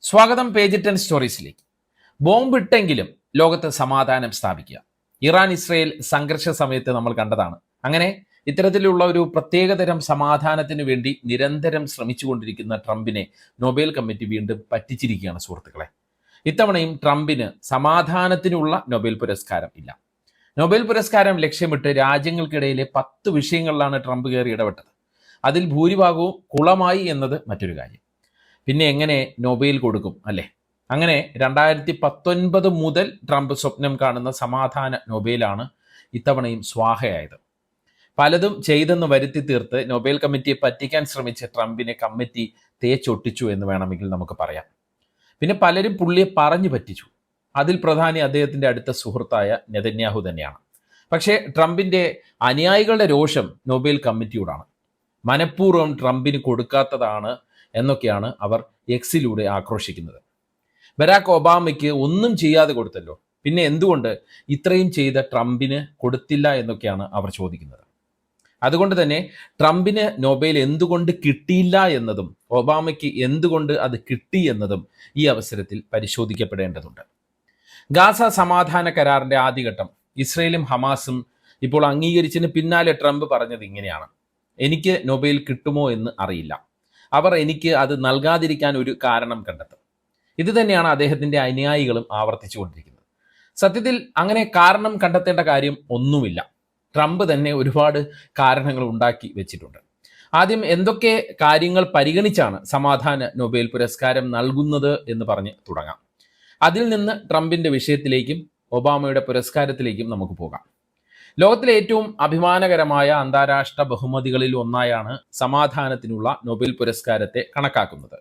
സ്വാഗതം പേജ് 10 സ്റ്റോറീസിലേക്ക്. ബോംബിട്ടെങ്കിലും ലോകത്ത് സമാധാനം സ്ഥാപിക്കുക. ഇറാൻ ഇസ്രയേൽ സംഘർഷ സമയത്ത് നമ്മൾ കണ്ടതാണ്. അങ്ങനെ ഇത്തരത്തിലുള്ള ഒരു പ്രത്യേകതരം സമാധാനത്തിന് വേണ്ടി നിരന്തരം ശ്രമിച്ചുകൊണ്ടിരിക്കുന്ന ട്രംപിനെ നൊബേൽ കമ്മിറ്റി വീണ്ടും പറ്റിച്ചിരിക്കുകയാണ് സുഹൃത്തുക്കളെ. ഇത്തവണയും ട്രംപിന് സമാധാനത്തിനുള്ള നൊബേൽ പുരസ്കാരം ഇല്ല. നൊബേൽ പുരസ്കാരം ലക്ഷ്യമിട്ട് രാജ്യങ്ങൾക്കിടയിലെ 10 വിഷയങ്ങളിലാണ് ട്രംപ് കയറി ഇടപെട്ടത്. അതിൽ ഭൂരിഭാഗവും കുളമായി എന്നത് മറ്റൊരു കാര്യം. പിന്നെ എങ്ങനെ നൊബേൽ കൊടുക്കും അല്ലേ? അങ്ങനെ 2019 മുതൽ ട്രംപ് സ്വപ്നം കാണുന്ന സമാധാന നൊബേലാണ് ഇത്തവണയും സ്വാഹയായത്. പലതും ചെയ്തെന്ന് വരുത്തി തീർത്ത് നൊബേൽ കമ്മിറ്റിയെ പറ്റിക്കാൻ ശ്രമിച്ച ട്രംപിനെ കമ്മിറ്റി തേച്ചൊട്ടിച്ചു എന്ന് വേണമെങ്കിൽ നമുക്ക് പറയാം. പിന്നെ പലരും പുള്ളിയെ പറഞ്ഞു പറ്റിച്ചു. അതിൽ പ്രധാനി അദ്ദേഹത്തിൻ്റെ അടുത്ത സുഹൃത്തായ നെതന്യാഹു തന്നെയാണ്. പക്ഷേ ട്രംപിൻ്റെ അനുയായികളുടെ രോഷം നൊബേൽ കമ്മിറ്റിയോടാണ്. മനഃപൂർവ്വം ട്രംപിന് കൊടുക്കാത്തതാണ് എന്നൊക്കെയാണ് അവർ എക്സിലൂടെ ആക്രോശിക്കുന്നത്. ബരാക് ഒബാമയ്ക്ക് ഒന്നും ചെയ്യാതെ കൊടുത്തല്ലോ, പിന്നെ എന്തുകൊണ്ട് ഇത്രയും ചെയ്ത ട്രംപിന് കൊടുത്തില്ല എന്നൊക്കെയാണ് അവർ ചോദിക്കുന്നത്. അതുകൊണ്ട് തന്നെ ട്രംപിന് നൊബേൽ എന്തുകൊണ്ട് കിട്ടിയില്ല എന്നതും ഒബാമയ്ക്ക് എന്തുകൊണ്ട് അത് കിട്ടി എന്നതും ഈ അവസരത്തിൽ പരിശോധിക്കപ്പെടേണ്ടതുണ്ട്. ഗാസ സമാധാന കരാറിന്റെ ആദ്യഘട്ടം ഇസ്രയേലും ഹമാസും ഇപ്പോൾ അംഗീകരിച്ചതിന് പിന്നാലെ ട്രംപ് പറഞ്ഞത് ഇങ്ങനെയാണ്: എനിക്ക് നൊബേൽ കിട്ടുമോ എന്ന് അറിയില്ല, അവർ എനിക്ക് അത് നൽകാതിരിക്കാൻ ഒരു കാരണം കണ്ടെത്തും. ഇത് തന്നെയാണ് അദ്ദേഹത്തിൻ്റെ അനുയായികളും ആവർത്തിച്ചുകൊണ്ടിരിക്കുന്നത്. സത്യത്തിൽ അങ്ങനെ കാരണം കണ്ടെത്തേണ്ട കാര്യം ഒന്നുമില്ല. ട്രംപ് തന്നെ ഒരുപാട് കാരണങ്ങൾ ഉണ്ടാക്കി വെച്ചിട്ടുണ്ട്. ആദ്യം എന്തൊക്കെ കാര്യങ്ങൾ പരിഗണിച്ചാണ് സമാധാന നൊബേൽ പുരസ്കാരം നൽകുന്നത് എന്ന് പറഞ്ഞ് തുടങ്ങാം. അതിൽ നിന്ന് ട്രംപിൻ്റെ വിഷയത്തിലേക്കും ഒബാമയുടെ പുരസ്കാരത്തിലേക്കും നമുക്ക് പോകാം. ലോകത്തിലെ ഏറ്റവും അഭിമാനകരമായ അന്താരാഷ്ട്ര ബഹുമതികളിൽ ഒന്നായാണ് സമാധാനത്തിനുള്ള നൊബേൽ പുരസ്കാരത്തെ കണക്കാക്കുന്നത്.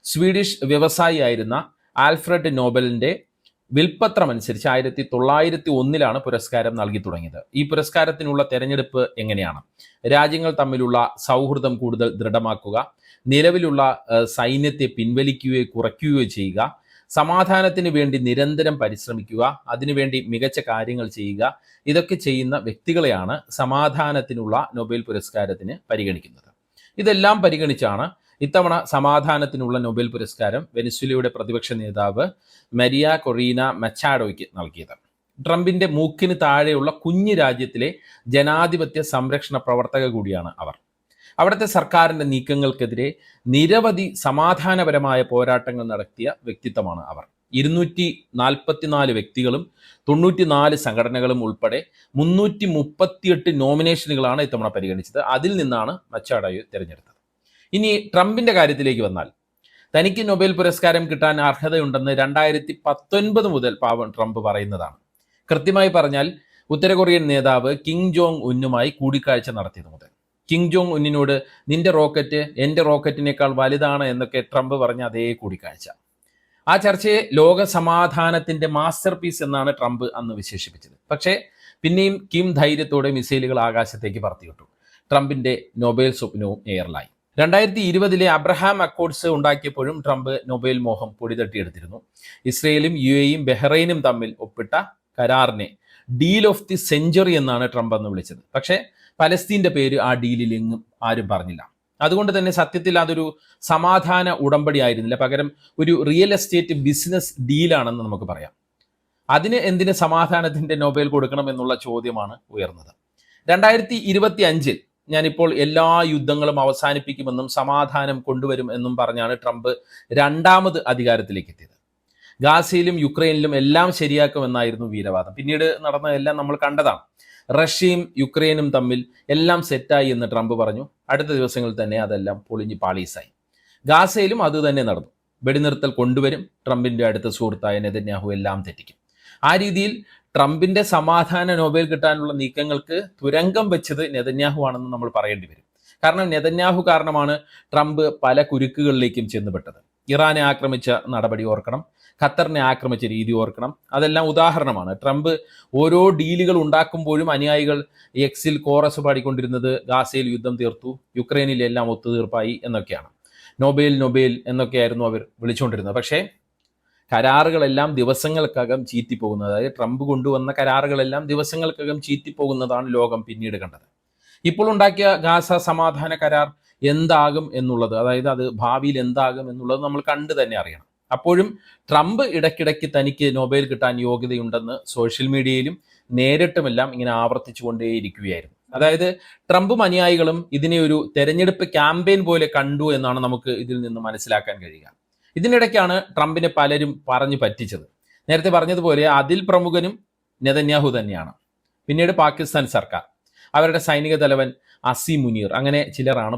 സ്വീഡിഷ് വ്യവസായിയായിരുന്ന ആൽഫ്രഡ് നോബലിന്റെ വിൽപ്പത്രം അനുസരിച്ച് 1901 പുരസ്കാരം നൽകി തുടങ്ങിയത്. ഈ പുരസ്കാരത്തിനുള്ള തെരഞ്ഞെടുപ്പ് എങ്ങനെയാണ്? രാജ്യങ്ങൾ തമ്മിലുള്ള സൗഹൃദം കൂടുതൽ ദൃഢമാക്കുക, നിലവിലുള്ള സൈന്യത്തെ പിൻവലിക്കുകയോ കുറയ്ക്കുകയോ ചെയ്യുക, സമാധാനത്തിന് വേണ്ടി നിരന്തരം പരിശ്രമിക്കുക, അതിനുവേണ്ടി മികച്ച കാര്യങ്ങൾ ചെയ്യുക, ഇതൊക്കെ ചെയ്യുന്ന വ്യക്തികളെയാണ് സമാധാനത്തിനുള്ള നൊബേൽ പുരസ്കാരത്തിന് പരിഗണിക്കുന്നത്. ഇതെല്ലാം പരിഗണിച്ചാണ് ഇത്തവണ സമാധാനത്തിനുള്ള നൊബേൽ പുരസ്കാരം വെനസ്വേലയുടെ പ്രതിപക്ഷ നേതാവ് മരിയ കൊറീന മച്ചാഡോയ്ക്ക് നൽകിയത്. ട്രംപിന്റെ മൂക്കിന് താഴെയുള്ള കുഞ്ഞു രാജ്യത്തിലെ ജനാധിപത്യ സംരക്ഷണ പ്രവർത്തക കൂടിയാണ് അവർ. അവിടുത്തെ സർക്കാരിൻ്റെ നീക്കങ്ങൾക്കെതിരെ നിരവധി സമാധാനപരമായ പോരാട്ടങ്ങൾ നടത്തിയ വ്യക്തിത്വമാണ് അവർ. 244 വ്യക്തികളും 94 സംഘടനകളും ഉൾപ്പെടെ 338 നോമിനേഷനുകളാണ് ഇത്തവണ പരിഗണിച്ചത്. അതിൽ നിന്നാണ് മച്ചാഡോയെ തിരഞ്ഞെടുത്തത്. ഇനി ട്രംപിന്റെ കാര്യത്തിലേക്ക് വന്നാൽ, തനിക്ക് നൊബേൽ പുരസ്കാരം കിട്ടാൻ അർഹതയുണ്ടെന്ന് 2019 മുതൽ ട്രംപ് പറയുന്നതാണ്. കൃത്യമായി പറഞ്ഞാൽ ഉത്തര കൊറിയൻ നേതാവ് കിം ജോങ് ഉന്നുമായി കൂടിക്കാഴ്ച നടത്തിയത് മുതൽ. കിം ജോങ് ഉന്നിനോട് നിന്റെ റോക്കറ്റ് എൻ്റെ റോക്കറ്റിനേക്കാൾ വലുതാണ് എന്നൊക്കെ ട്രംപ് പറഞ്ഞ അതേ കൂടിക്കാഴ്ച. ആ ചർച്ചയെ ലോക സമാധാനത്തിന്റെ മാസ്റ്റർ പീസ് എന്നാണ് ട്രംപ് അന്ന് വിശേഷിപ്പിച്ചത്. പക്ഷേ പിന്നെയും കിം ധൈര്യത്തോടെ മിസൈലുകൾ ആകാശത്തേക്ക് പറത്തിവിട്ടു. ട്രംപിന്റെ നൊബേൽ സ്വപ്നവും എയർലായി. 2020 അബ്രഹാം അക്കോർഡ്സ് ഉണ്ടാക്കിയപ്പോഴും ട്രംപ് നൊബേൽ മോഹം പൊടിതട്ടിയെടുത്തിരുന്നു. ഇസ്രയേലും UAEയും ബഹ്റൈനും തമ്മിൽ ഒപ്പിട്ട കരാറിനെ ഡീൽ ഓഫ് ദി സെഞ്ചുറി എന്നാണ് ട്രംപ് അന്ന് വിളിച്ചത്. പക്ഷേ പലസ്തീൻ്റെ പേര് ആ ഡീലിൽ എങ്ങും ആരും പറഞ്ഞില്ല. അതുകൊണ്ട് തന്നെ സത്യത്തിൽ അതൊരു സമാധാന ഉടമ്പടി ആയിരുന്നില്ല, പകരം ഒരു റിയൽ എസ്റ്റേറ്റ് ബിസിനസ് ഡീലാണെന്ന് നമുക്ക് പറയാം. അതിന് എന്തിന് സമാധാനത്തിൻ്റെ നൊബേൽ കൊടുക്കണം എന്നുള്ള ചോദ്യമാണ് ഉയർന്നത്. 2025 ഞാനിപ്പോൾ എല്ലാ യുദ്ധങ്ങളും അവസാനിപ്പിക്കുമെന്നും സമാധാനം കൊണ്ടുവരും എന്നും പറഞ്ഞാണ് ട്രംപ് രണ്ടാമത് അധികാരത്തിലേക്ക് എത്തിയത്. ഗാസയിലും യുക്രൈനിലും എല്ലാം ശരിയാക്കുമെന്നായിരുന്നു വീരവാദം. പിന്നീട് നടന്നതെല്ലാം നമ്മൾ കണ്ടതാണ്. റഷ്യയും യുക്രൈനും തമ്മിൽ എല്ലാം സെറ്റായി എന്ന് ട്രംപ് പറഞ്ഞു. അടുത്ത ദിവസങ്ങളിൽ തന്നെ അതെല്ലാം പൊളിഞ്ഞ് പാളീസായി. ഗാസയിലും അത് തന്നെ നടന്നു. വെടിനിർത്തൽ കൊണ്ടുവരും, ട്രംപിന്റെ അടുത്ത സുഹൃത്തായ നെതന്യാഹു എല്ലാം തെറ്റിക്കും. ആ രീതിയിൽ ട്രംപിന്റെ സമാധാന നൊബേൽ കിട്ടാനുള്ള നീക്കങ്ങൾക്ക് തുരങ്കം വെച്ചത് നെതന്യാഹു ആണെന്ന് നമ്മൾ പറയേണ്ടി വരും. കാരണം നെതന്യാഹു കാരണമാണ് ട്രംപ് പല കുരുക്കുകളിലേക്കും ചെന്നുപെട്ടത്. ഇറാനെ ആക്രമിച്ച നടപടി ഓർക്കണം, ഖത്തറിനെ ആക്രമിച്ച രീതി ഓർക്കണം. അതെല്ലാം ഉദാഹരണമാണ്. ട്രംപ് ഓരോ ഡീലുകൾ ഉണ്ടാക്കുമ്പോഴും അനുയായികൾ എക്സിൽ കോറസ് പാടിക്കൊണ്ടിരുന്നത് ഗാസയിൽ യുദ്ധം തീർത്തു, യുക്രൈനിലെല്ലാം ഒത്തുതീർപ്പായി എന്നൊക്കെയാണ്. നൊബേൽ നൊബേൽ എന്നൊക്കെയായിരുന്നു അവർ വിളിച്ചുകൊണ്ടിരുന്നത്. പക്ഷേ കരാറുകളെല്ലാം ദിവസങ്ങൾക്കകം ചീറ്റിപ്പോകുന്നത്, അതായത് ട്രംപ് കൊണ്ടുവന്ന കരാറുകളെല്ലാം ദിവസങ്ങൾക്കകം ചീറ്റിപ്പോകുന്നതാണ് ലോകം പിന്നീട് കണ്ടത്. ഇപ്പോൾ ഉണ്ടാക്കിയ ഗാസ സമാധാന കരാർ എന്താകും എന്നുള്ളത്, അതായത് അത് ഭാവിയിൽ എന്താകും എന്നുള്ളത് നമ്മൾ കണ്ടു തന്നെ അറിയണം. അപ്പോഴും ട്രംപ് ഇടയ്ക്കിടയ്ക്ക് തനിക്ക് നൊബേൽ കിട്ടാൻ യോഗ്യതയുണ്ടെന്ന് സോഷ്യൽ മീഡിയയിലും നേരിട്ടുമെല്ലാം ഇങ്ങനെ ആവർത്തിച്ചുകൊണ്ടേയിരിക്കുകയായിരുന്നു. അതായത് ട്രംപും അനുയായികളും ഇതിനെ ഒരു തെരഞ്ഞെടുപ്പ് ക്യാമ്പയിൻ പോലെ കണ്ടു എന്നാണ് നമുക്ക് ഇതിൽ നിന്ന് മനസ്സിലാക്കാൻ കഴിയുക. ഇതിനിടയ്ക്കാണ് ട്രംപിനെ പലരും പറഞ്ഞു പറ്റിച്ചത്. നേരത്തെ പറഞ്ഞതുപോലെ അതിൽ പ്രമുഖനും നെതന്യാഹു തന്നെയാണ്. പിന്നീട് പാകിസ്ഥാൻ സർക്കാർ, അവരുടെ സൈനിക തലവൻ അസീം മുനീർ, അങ്ങനെ ചിലരാണ്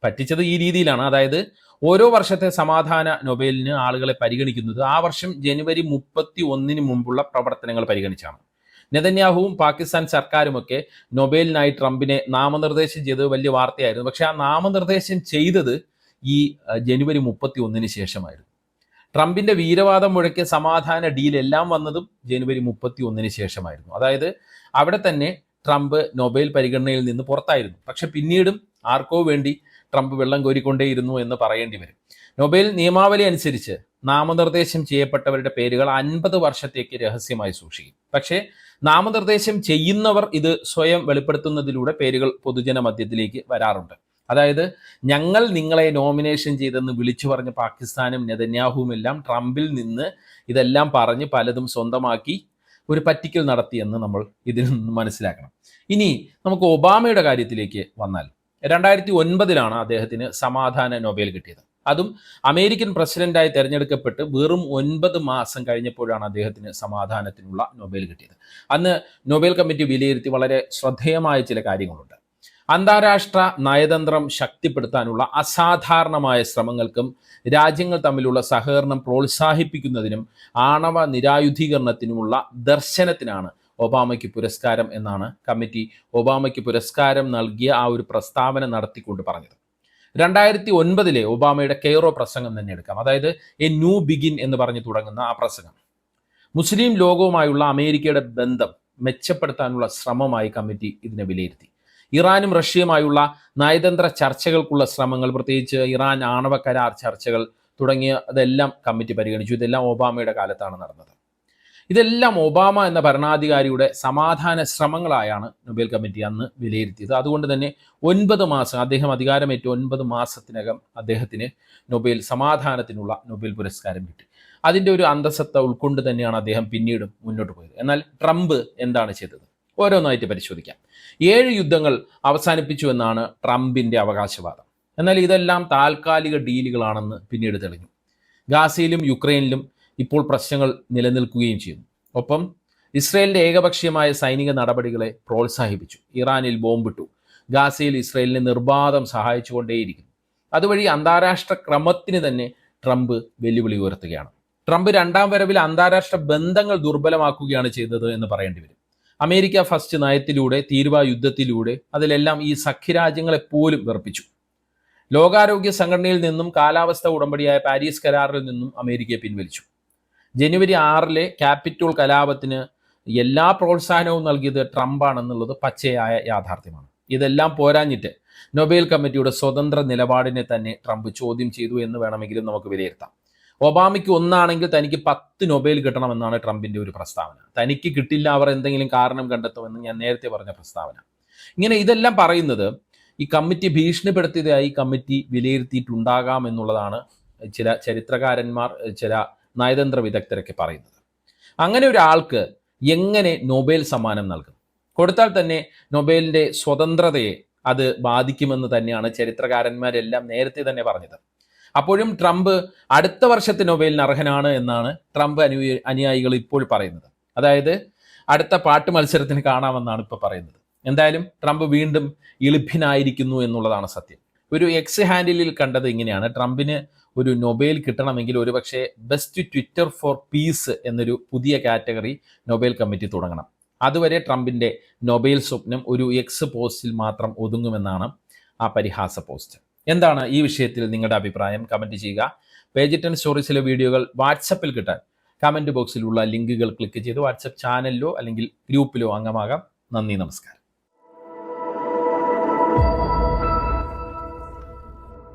പറ്റിച്ചത് ഈ രീതിയിലാണ്. അതായത് ഓരോ വർഷത്തെ സമാധാന നൊബേലിന് ആളുകളെ പരിഗണിക്കുന്നത് ആ വർഷം ജനുവരി 31 മുമ്പുള്ള പ്രവർത്തനങ്ങൾ പരിഗണിച്ചാണ്. നെതന്യാഹുവും പാകിസ്ഥാൻ സർക്കാരുമൊക്കെ നൊബേലിനായി ട്രംപിനെ നാമനിർദ്ദേശം ചെയ്തത് വലിയ വാർത്തയായിരുന്നു. പക്ഷെ ആ നാമനിർദ്ദേശം ചെയ്തത് ഈ ജനുവരി 31 ശേഷമായിരുന്നു. ട്രംപിന്റെ വീരവാദം മുഴക്കിയ സമാധാന ഡീൽ എല്ലാം വന്നതും ജനുവരി 31 ശേഷമായിരുന്നു. അതായത് അവിടെ തന്നെ ട്രംപ് നൊബേൽ പരിഗണനയിൽ നിന്ന് പുറത്തായിരുന്നു. പക്ഷെ പിന്നീടും ആർക്കോ വേണ്ടി ട്രംപ് വെള്ളം കോരിക്കൊണ്ടേയിരുന്നു എന്ന് പറയേണ്ടി വരും. നൊബേൽ നിയമാവലി അനുസരിച്ച് നാമനിർദ്ദേശം ചെയ്യപ്പെട്ടവരുടെ പേരുകൾ 50 വർഷത്തേക്ക് രഹസ്യമായി സൂക്ഷിക്കും. പക്ഷേ നാമനിർദ്ദേശം ചെയ്യുന്നവർ ഇത് സ്വയം വെളിപ്പെടുത്തുന്നതിലൂടെ പേരുകൾ പൊതുജന മധ്യത്തിലേക്ക് വരാറുണ്ട്. അതായത് ഞങ്ങൾ നിങ്ങളെ നോമിനേഷൻ ചെയ്തെന്ന് വിളിച്ചു പറഞ്ഞ പാകിസ്ഥാനും നെതന്യാഹുവുമെല്ലാം ട്രംപിൽ നിന്ന് ഇതെല്ലാം പറഞ്ഞ് പലതും സ്വന്തമാക്കി ഒരു പറ്റിക്കൽ നടത്തിയെന്ന് നമ്മൾ ഇതിൽ നിന്ന് മനസ്സിലാക്കണം. ഇനി നമുക്ക് ഒബാമയുടെ കാര്യത്തിലേക്ക് വന്നാൽ 2009 അദ്ദേഹത്തിന് സമാധാന നൊബേൽ കിട്ടിയത്. അതും അമേരിക്കൻ പ്രസിഡന്റായി തെരഞ്ഞെടുക്കപ്പെട്ട് വെറും 9 മാസം കഴിഞ്ഞപ്പോഴാണ് അദ്ദേഹത്തിന് സമാധാനത്തിനുള്ള നൊബേൽ കിട്ടിയത്. അന്ന് നൊബേൽ കമ്മിറ്റി വിലയിരുത്തി വളരെ ശ്രദ്ധേയമായ ചില കാര്യങ്ങളുണ്ട്. അന്താരാഷ്ട്ര നയതന്ത്രം ശക്തിപ്പെടുത്താനുള്ള അസാധാരണമായ ശ്രമങ്ങൾക്കും രാജ്യങ്ങൾ തമ്മിലുള്ള സഹകരണം പ്രോത്സാഹിപ്പിക്കുന്നതിനും ആണവ നിരായുധീകരണത്തിനുമുള്ള ദർശനത്തിനാണ് ഒബാമയ്ക്ക് പുരസ്കാരം എന്നാണ് കമ്മിറ്റി ഒബാമയ്ക്ക് പുരസ്കാരം നൽകിയ ആ ഒരു പ്രസ്താവന നടത്തിക്കൊണ്ട് പറഞ്ഞത്. 2009 ഒബാമയുടെ കെയ്റോ പ്രസംഗം തന്നെ എടുക്കാം. അതായത് എ ന്യൂ ബിഗിൻ എന്ന് പറഞ്ഞു തുടങ്ങുന്ന ആ പ്രസംഗം മുസ്ലിം ലോകവുമായുള്ള അമേരിക്കയുടെ ബന്ധം മെച്ചപ്പെടുത്താനുള്ള ശ്രമമായി കമ്മിറ്റി ഇതിനെ വിലയിരുത്തി. ഇറാനും റഷ്യയുമായുള്ള നയതന്ത്ര ചർച്ചകൾക്കുള്ള ശ്രമങ്ങൾ, പ്രത്യേകിച്ച് ഇറാൻ ആണവ കരാർ ചർച്ചകൾ തുടങ്ങിയതെല്ലാം കമ്മിറ്റി പരിഗണിച്ചു. ഇതെല്ലാം ഒബാമയുടെ കാലത്താണ് നടന്നത്. ഇതെല്ലാം ഒബാമ എന്ന ഭരണാധികാരിയുടെ സമാധാന ശ്രമങ്ങളായാണ് നൊബേൽ കമ്മിറ്റി അന്ന് വിലയിരുത്തിയത്. അതുകൊണ്ട് തന്നെ 9 മാസം അദ്ദേഹം അധികാരമേറ്റ് 9 മാസത്തിനകം അദ്ദേഹത്തിന് സമാധാനത്തിനുള്ള നൊബേൽ പുരസ്കാരം കിട്ടി. അതിൻ്റെ ഒരു അന്തസത്ത ഉൾക്കൊണ്ട് തന്നെയാണ് അദ്ദേഹം പിന്നീട് മുന്നോട്ട് പോയത്. എന്നാൽ ട്രംപ് എന്താണ് ചെയ്തത്? ഓരോന്നായിട്ട് പരിശോധിക്കാം. 7 യുദ്ധങ്ങൾ അവസാനിപ്പിച്ചു എന്നാണ് ട്രംപിന്റെ അവകാശവാദം. എന്നാൽ ഇതെല്ലാം താൽക്കാലിക ഡീലുകളാണെന്ന് പിന്നീട് തെളിഞ്ഞു. ഗാസയിലും യുക്രൈനിലും ഇപ്പോൾ പ്രശ്നങ്ങൾ നിലനിൽക്കുകയും ചെയ്യുന്നു. ഒപ്പം ഇസ്രയേലിന്റെ ഏകപക്ഷീയമായ സൈനിക നടപടികളെ പ്രോത്സാഹിപ്പിച്ചു. ഇറാനിൽ ബോംബിട്ടു. ഗാസയിൽ ഇസ്രയേലിനെ നിർബാധം സഹായിച്ചുകൊണ്ടേയിരിക്കുന്നു. അതുവഴി അന്താരാഷ്ട്ര ക്രമത്തിന് തന്നെ ട്രംപ് വെല്ലുവിളി ഉയർത്തുകയാണ്. ട്രംപ് 2ാം വരവിൽ അന്താരാഷ്ട്ര ബന്ധങ്ങൾ ദുർബലമാക്കുകയാണ് ചെയ്തത് എന്ന് പറയേണ്ടി വരും. അമേരിക്ക ഫസ്റ്റ് നയത്തിലൂടെ, തീരുവ യുദ്ധത്തിലൂടെ അതിലെല്ലാം ഈ സഖ്യരാജ്യങ്ങളെപ്പോലും വെറുപ്പിച്ചു. ലോകാരോഗ്യ സംഘടനയിൽ നിന്നും കാലാവസ്ഥ ഉടമ്പടിയായ പാരീസ് കരാറിൽ നിന്നും അമേരിക്കയെ പിൻവലിച്ചു. ജനുവരി 6 ക്യാപിറ്റോൾ കലാപത്തിന് എല്ലാ പ്രോത്സാഹനവും നൽകിയത് ട്രംപാണെന്നുള്ളത് പച്ചയായ യാഥാർത്ഥ്യമാണ്. ഇതെല്ലാം പോരാഞ്ഞിട്ട് നൊബേൽ കമ്മിറ്റിയുടെ സ്വതന്ത്ര നിലപാടിനെ തന്നെ ട്രംപ് ചോദ്യം ചെയ്തു എന്ന് വേണമെങ്കിലും നമുക്ക് വിലയിരുത്താം. ഒബാമയ്ക്ക് 1 ആണെങ്കിൽ തനിക്ക് 10 നൊബേൽ കിട്ടണമെന്നാണ് ട്രംപിന്റെ ഒരു പ്രസ്താവന. തനിക്ക് കിട്ടില്ല, അവർ എന്തെങ്കിലും കാരണം കണ്ടെത്തുമെന്ന് ഞാൻ നേരത്തെ പറഞ്ഞ പ്രസ്താവന. ഇങ്ങനെ ഇതെല്ലാം പറയുന്നത് ഈ കമ്മിറ്റി ഭീഷണിപ്പെടുത്തിയതായി കമ്മിറ്റി വിലയിരുത്തിയിട്ടുണ്ടാകാം എന്നുള്ളതാണ് ചില ചരിത്രകാരന്മാർ, ചില നയതന്ത്ര വിദഗ്ധരൊക്കെ പറയുന്നത്. അങ്ങനെ ഒരാൾക്ക് എങ്ങനെ നൊബേൽ സമ്മാനം നൽകും? കൊടുത്താൽ തന്നെ നൊബേലിന്റെ സ്വതന്ത്രതയെ അത് ബാധിക്കുമെന്ന് തന്നെയാണ് ചരിത്രകാരന്മാരെല്ലാം നേരത്തെ തന്നെ പറഞ്ഞത്. അപ്പോഴും ട്രംപ് അടുത്ത വർഷത്തെ നൊബേലിന് അർഹനാണ് എന്നാണ് ട്രംപ് അനുയായികൾ ഇപ്പോൾ പറയുന്നത്. അതായത് അടുത്ത പാട്ട് മത്സരത്തിന് കാണാമെന്നാണ് ഇപ്പോൾ പറയുന്നത്. എന്തായാലും ട്രംപ് വീണ്ടും ഇളിഭ്യനായിരിക്കുന്നു എന്നുള്ളതാണ് സത്യം. ഒരു എക്സ് ഹാൻഡിലിൽ കണ്ടത് ഇങ്ങനെയാണ്: ട്രംപിന് ഒരു നൊബേൽ കിട്ടണമെങ്കിൽ ഒരുപക്ഷെ ബെസ്റ്റ് ട്വിറ്റർ ഫോർ പീസ് എന്നൊരു പുതിയ കാറ്റഗറി നൊബേൽ കമ്മിറ്റി തുടങ്ങണം. അതുവരെ ട്രംപിന്റെ നൊബേൽ സ്വപ്നം ഒരു എക്സ് പോസ്റ്റിൽ മാത്രം ഒതുങ്ങുമെന്നാണ് ആ പരിഹാസ പോസ്റ്റ്. എന്താണ് ഈ വിഷയത്തിൽ നിങ്ങളുടെ അഭിപ്രായം? കമൻറ്റ് ചെയ്യുക. പേജ് 10 സ്റ്റോറീസിലെ വീഡിയോകൾ വാട്സപ്പിൽ കിട്ടാൻ കമൻറ്റ് ബോക്സിലുള്ള ലിങ്കുകൾ ക്ലിക്ക് ചെയ്ത് വാട്സപ്പ് ചാനലിലോ അല്ലെങ്കിൽ ഗ്രൂപ്പിലോ അംഗമാകാം. നന്ദി, നമസ്കാരം.